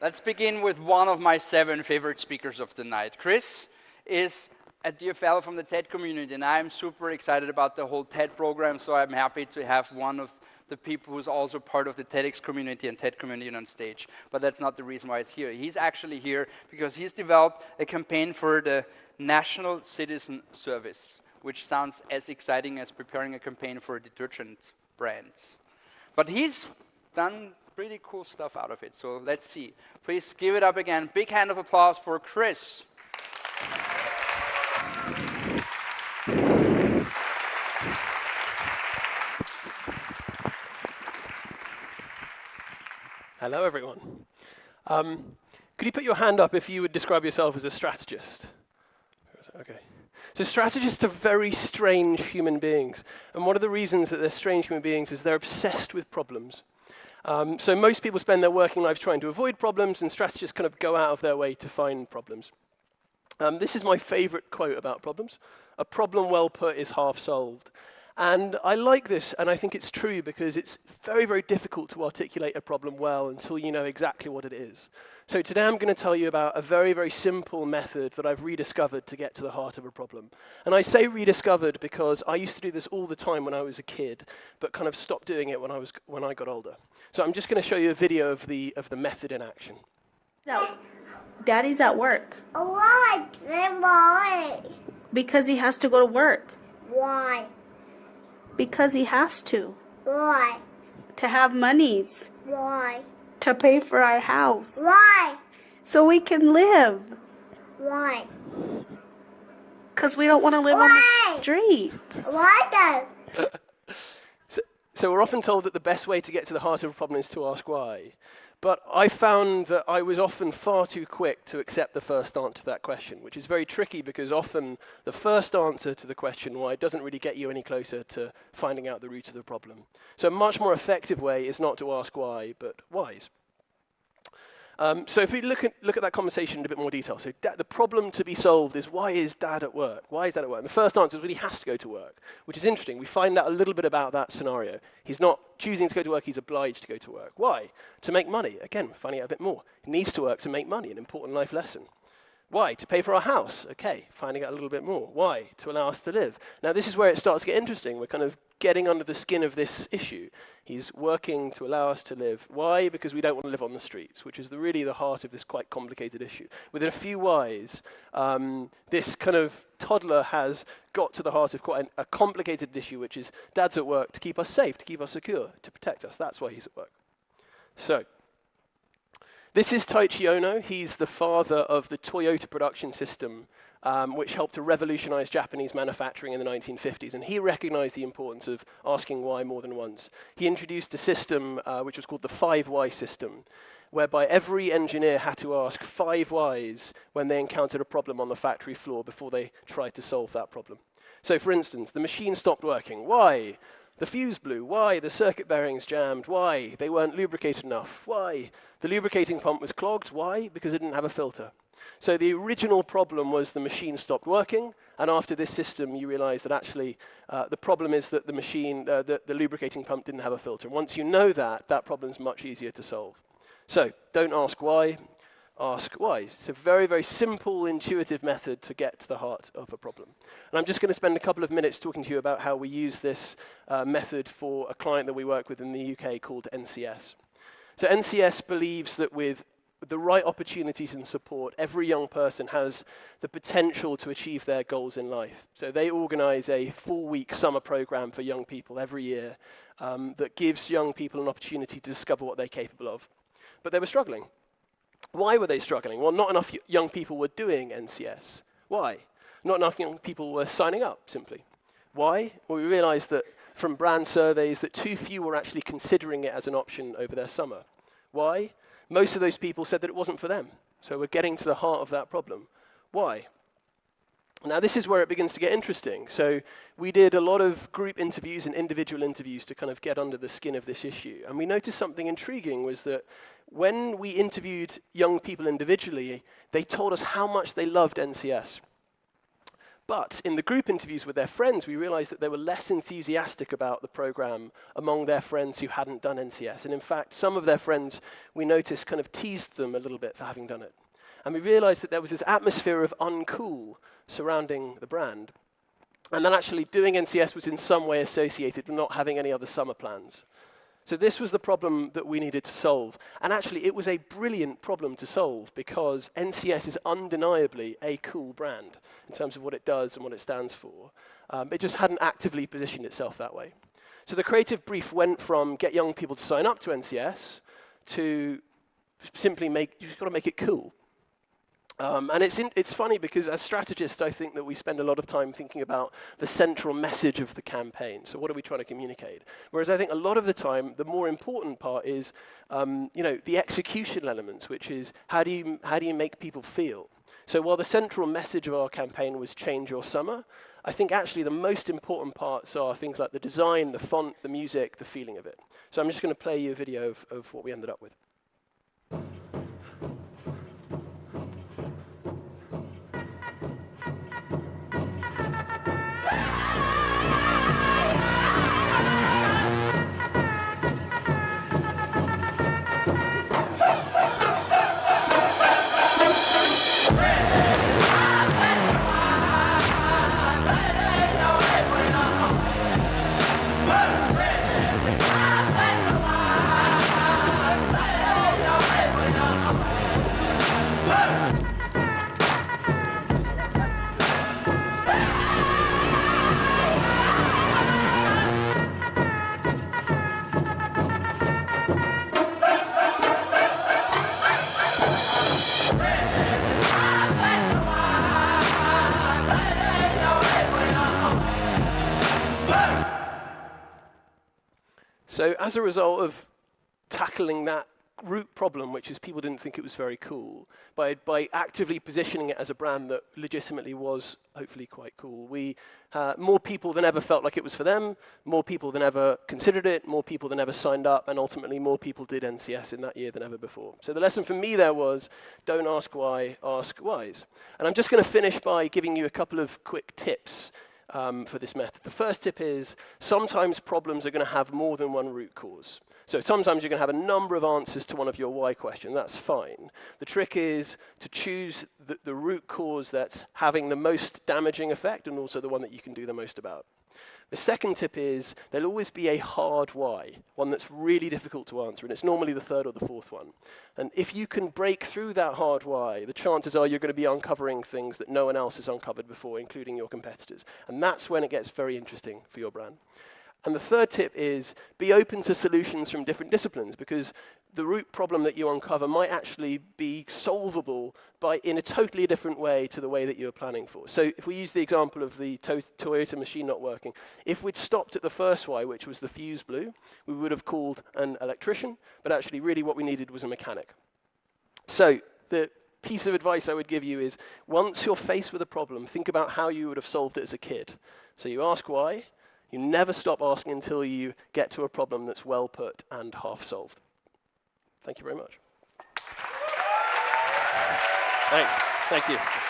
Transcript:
Let's begin with one of my 7 favorite speakers of the night. Chris is a dear fellow from the TED community, and I'm super excited about the whole TED program, so I'm happy to have one of the people who's also part of the TEDx community and TED community on stage. But that's not the reason why he's here. He's actually here because he's developed a campaign for the National Citizen Service, which sounds as exciting as preparing a campaign for a detergent brand. But he's done pretty cool stuff out of it, so let's see. Please give it up again. Big hand of applause for Chris. Hello, everyone. Could you put your hand up if you would describe yourself as a strategist? Okay. So strategists are very strange human beings. And one of the reasons that they're strange human beings is they're obsessed with problems. So most people spend their working lives trying to avoid problems, and strategists kind of go out of their way to find problems. This is my favorite quote about problems. A problem well put is half solved. And I like this, and I think it's true because it's very, very difficult to articulate a problem well until you know exactly what it is. So today I'm going to tell you about a very, very simple method that I've rediscovered to get to the heart of a problem. And I say rediscovered because I used to do this all the time when I was a kid, but kind of stopped doing it when I got older. So I'm just going to show you a video of the method in action. Daddy's at work. Why? Why? Because he has to go to work. Why? Because he has to. Why? To have monies. Why? To pay for our house. Why? So we can live. Why? Because we don't want to live on the streets. Why though? So we're often told that the best way to get to the heart of a problem is to ask why. But I found that I was often far too quick to accept the first answer to that question, which is very tricky because often the first answer to the question why doesn't really get you any closer to finding out the root of the problem. So a much more effective way is not to ask why, but whys. So if we look at that conversation in a bit more detail, so the problem to be solved is why is Dad at work? Why is Dad at work? And the first answer is that he has to go to work, which is interesting. We find out a little bit about that scenario. He's not choosing to go to work, he's obliged to go to work. Why? To make money. Again, we're finding out a bit more. He needs to work to make money, an important life lesson. Why? To pay for our house. Okay, finding out a little bit more. Why? To allow us to live. Now this is where it starts to get interesting. We're kind of getting under the skin of this issue. He's working to allow us to live. Why? Because we don't want to live on the streets, which is really the heart of this quite complicated issue. Within a few whys, this kind of toddler has got to the heart of quite a complicated issue, which is Dad's at work to keep us safe, to keep us secure, to protect us. That's why he's at work. So, this is Taichi Ono. He's the father of the Toyota production system, which helped to revolutionize Japanese manufacturing in the 1950s. And he recognized the importance of asking why more than once. He introduced a system which was called the 5 why system, whereby every engineer had to ask 5 whys when they encountered a problem on the factory floor before they tried to solve that problem. So for instance, the machine stopped working. Why? The fuse blew. Why? The circuit bearings jammed. Why? They weren't lubricated enough. Why? The lubricating pump was clogged. Why? Because it didn't have a filter. So the original problem was the machine stopped working, and after this system, you realize that actually the problem is that the machine, the lubricating pump didn't have a filter. And once you know that, that problem's much easier to solve. So don't ask why, ask why. It's a very, very simple, intuitive method to get to the heart of a problem. And I'm just going to spend a couple of minutes talking to you about how we use this method for a client that we work with in the UK called NCS. So NCS believes that with the right opportunities and support, every young person has the potential to achieve their goals in life. So they organize a 4-week summer program for young people every year that gives young people an opportunity to discover what they're capable of. But they were struggling. Why were they struggling? Well, not enough young people were doing NCS. Why? Not enough young people were signing up, simply. Why? Well, we realized that from brand surveys that too few were actually considering it as an option over their summer. Why? Most of those people said that it wasn't for them. So we're getting to the heart of that problem. Why? Now this is where it begins to get interesting. So we did a lot of group interviews and individual interviews to kind of get under the skin of this issue. And we noticed something intriguing was that when we interviewed young people individually, they told us how much they loved NCS. But in the group interviews with their friends, we realized that they were less enthusiastic about the program among their friends who hadn't done NCS. And in fact, some of their friends, we noticed, kind of teased them a little bit for having done it. And we realized that there was this atmosphere of uncool surrounding the brand. And then actually doing NCS was in some way associated with not having any other summer plans. So this was the problem that we needed to solve. And actually, it was a brilliant problem to solve because NCS is undeniably a cool brand in terms of what it does and what it stands for. It just hadn't actively positioned itself that way. So the creative brief went from get young people to sign up to NCS to simply you've got to make it cool. And it's funny because as strategists, I think that we spend a lot of time thinking about the central message of the campaign. So what are we trying to communicate? Whereas I think a lot of the time, the more important part is, the execution elements, which is how do you make people feel? So while the central message of our campaign was change your summer, I think actually the most important parts are things like the design, the font, the music, the feeling of it. So I'm just going to play you a video of what we ended up with. So as a result of tackling that root problem, which is people didn't think it was very cool, by actively positioning it as a brand that legitimately was hopefully quite cool, more people than ever felt like it was for them, more people than ever considered it, more people than ever signed up, and ultimately more people did NCS in that year than ever before. So the lesson for me there was, don't ask why, ask whys. And I'm just going to finish by giving you a couple of quick tips for this method. The first tip is sometimes problems are going to have more than one root cause. So sometimes you're going to have a number of answers to one of your why question. That's fine. The trick is to choose the root cause that's having the most damaging effect and also the one that you can do the most about. The second tip is there'll always be a hard why, one that's really difficult to answer, and it's normally the third or the fourth one. And if you can break through that hard why, the chances are you're going to be uncovering things that no one else has uncovered before, including your competitors. And that's when it gets very interesting for your brand. And the third tip is be open to solutions from different disciplines, because the root problem that you uncover might actually be solvable in a totally different way to the way that you were planning for. So if we use the example of the Toyota machine not working, if we'd stopped at the first why, which was the fuse blew, we would have called an electrician, but actually really what we needed was a mechanic. So the piece of advice I would give you is, once you're faced with a problem, think about how you would have solved it as a kid. So you ask why. You never stop asking until you get to a problem that's well put and half solved. Thank you very much. Thanks. Thank you.